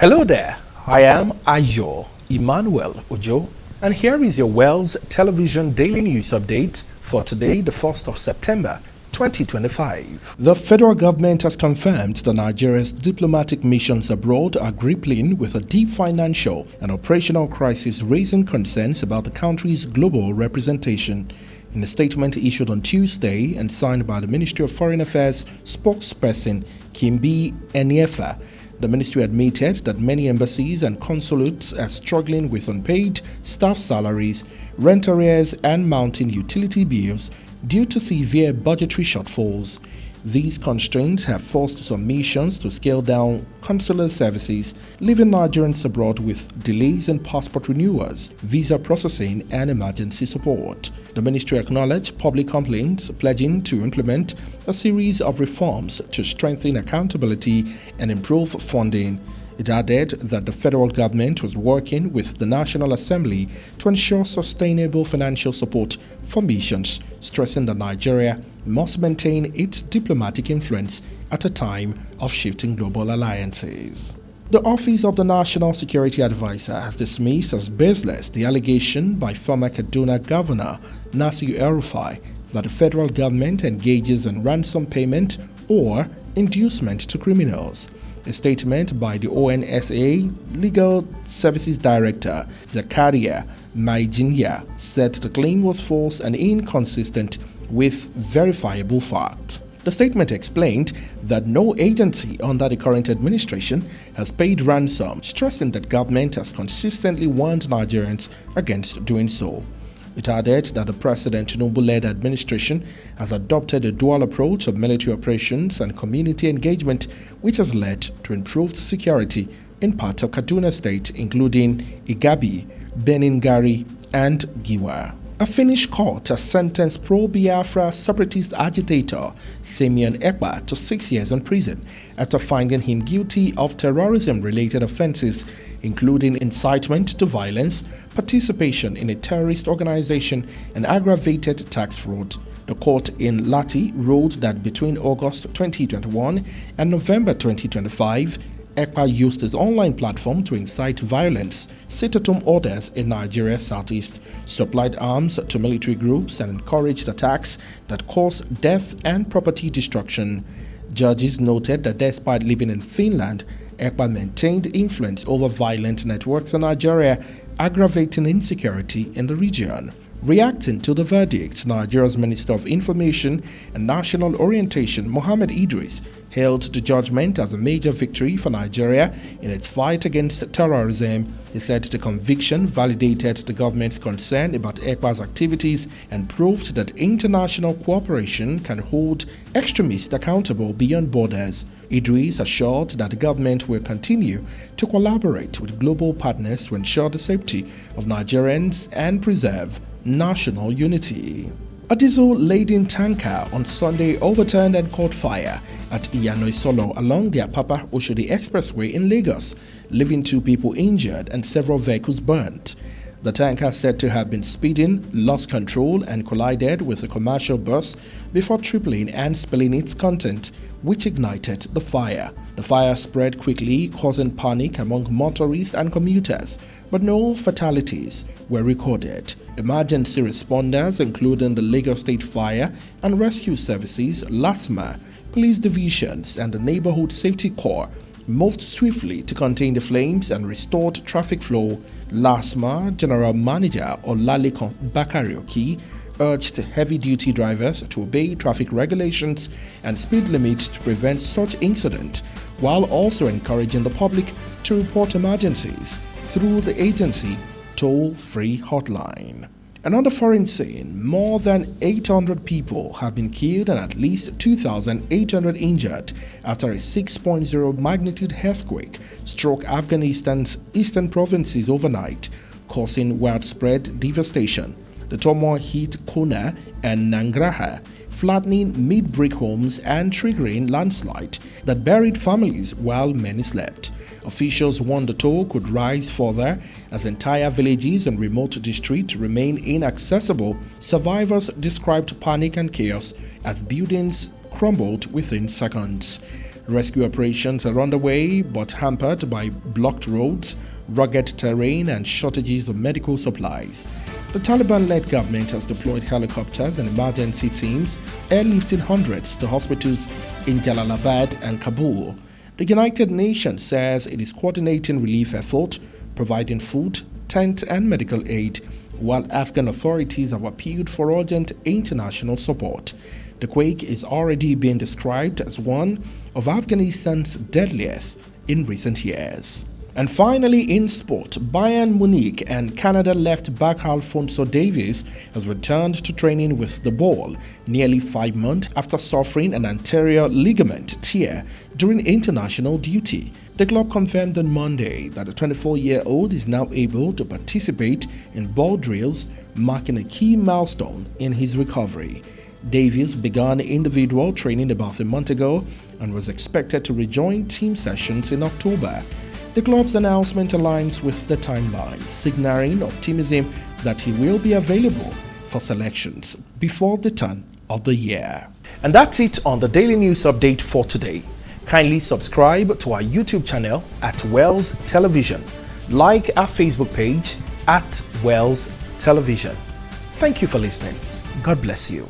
Hello there, I am Ayo Emmanuel Ojo, and here is your Wells Television Daily News Update for today, the 1st of September, 2025. The federal government has confirmed that Nigeria's diplomatic missions abroad are grappling with a deep financial and operational crisis, raising concerns about the country's global representation. In a statement issued on Tuesday and signed by the Ministry of Foreign Affairs spokesperson Kimbi Eniefa, the ministry admitted that many embassies and consulates are struggling with unpaid staff salaries, rent arrears, and mounting utility bills due to severe budgetary shortfalls. These constraints have forced some missions to scale down consular services, leaving Nigerians abroad with delays in passport renewals, visa processing, and emergency support. The ministry acknowledged public complaints, pledging to implement a series of reforms to strengthen accountability and improve funding. It added that the federal government was working with the National Assembly to ensure sustainable financial support for missions, stressing that Nigeria must maintain its diplomatic influence at a time of shifting global alliances. The Office of the National Security Advisor has dismissed as baseless the allegation by former Kaduna Governor Nasir El-Rufai that the federal government engages in ransom payment or inducement to criminals. A statement by the ONSA Legal Services Director Zakaria Maijinya said the claim was false and inconsistent with verifiable facts. The statement explained that no agency under the current administration has paid ransom, stressing that government has consistently warned Nigerians against doing so. It added that the President Tinubu-led administration has adopted a dual approach of military operations and community engagement, which has led to improved security in parts of Kaduna State, including Igabi, Beningari, and Giwa. A Finnish court has sentenced pro-Biafra separatist agitator Simeon Ekpa to 6 years in prison after finding him guilty of terrorism-related offenses, including incitement to violence, participation in a terrorist organization, and aggravated tax fraud. The court in Lati ruled that between August 2021 and November 2025, Ekpa used his online platform to incite violence, sit-at-home orders in Nigeria's southeast, supplied arms to military groups, and encouraged attacks that caused death and property destruction. Judges noted that despite living in Finland, Ekpa maintained influence over violent networks in Nigeria, aggravating insecurity in the region. Reacting to the verdict, Nigeria's Minister of Information and National Orientation, Mohammed Idris, hailed the judgment as a major victory for Nigeria in its fight against terrorism. He said the conviction validated the government's concern about Ekpa's activities and proved that international cooperation can hold extremists accountable beyond borders. Idris assured that the government will continue to collaborate with global partners to ensure the safety of Nigerians and preserve national unity. A diesel-laden tanker on Sunday overturned and caught fire at Iyanoisolo along the Apapa-Oshodi Expressway in Lagos, leaving 2 people injured and several vehicles burnt. The tanker, said to have been speeding, lost control and collided with a commercial bus before tripling and spilling its content, which ignited the fire. The fire spread quickly, causing panic among motorists and commuters, but no fatalities were recorded. Emergency responders, including the Lagos State Fire and Rescue Services, LASMA, police divisions, and the Neighborhood Safety Corps, moved swiftly to contain the flames and restored traffic flow. LASMA General Manager Olalekan Bakarioki urged heavy-duty drivers to obey traffic regulations and speed limits to prevent such incidents, while also encouraging the public to report emergencies through the agency toll-free hotline. And on the foreign scene, more than 800 people have been killed and at least 2,800 injured after a 6.0 magnitude earthquake struck Afghanistan's eastern provinces overnight, causing widespread devastation. The turmoil hit Kuna and Nangarhar, flattening mid-brick homes and triggering landslide that buried families while many slept. Officials warned the toll could rise further as entire villages and remote districts remain inaccessible. Survivors described panic and chaos as buildings crumbled within seconds. Rescue operations are underway but hampered by blocked roads, rugged terrain and shortages of medical supplies. The Taliban-led government has deployed helicopters and emergency teams, airlifting hundreds to hospitals in Jalalabad and Kabul. The United Nations says it is coordinating relief efforts, providing food, tent and medical aid, while Afghan authorities have appealed for urgent international support. The quake is already being described as one of Afghanistan's deadliest in recent years. And finally, in sport, Bayern Munich and Canada left-back Alphonso Davies has returned to training with the ball nearly 5 months after suffering an anterior ligament tear during international duty. The club confirmed on Monday that the 24-year-old is now able to participate in ball drills, marking a key milestone in his recovery. Davies began individual training about a month ago and was expected to rejoin team sessions in October. The club's announcement aligns with the timeline, signaling optimism that he will be available for selections before the turn of the year. And that's it on the Daily News Update for today. Kindly subscribe to our YouTube channel at Wells Television. Like our Facebook page at Wells Television. Thank you for listening. God bless you.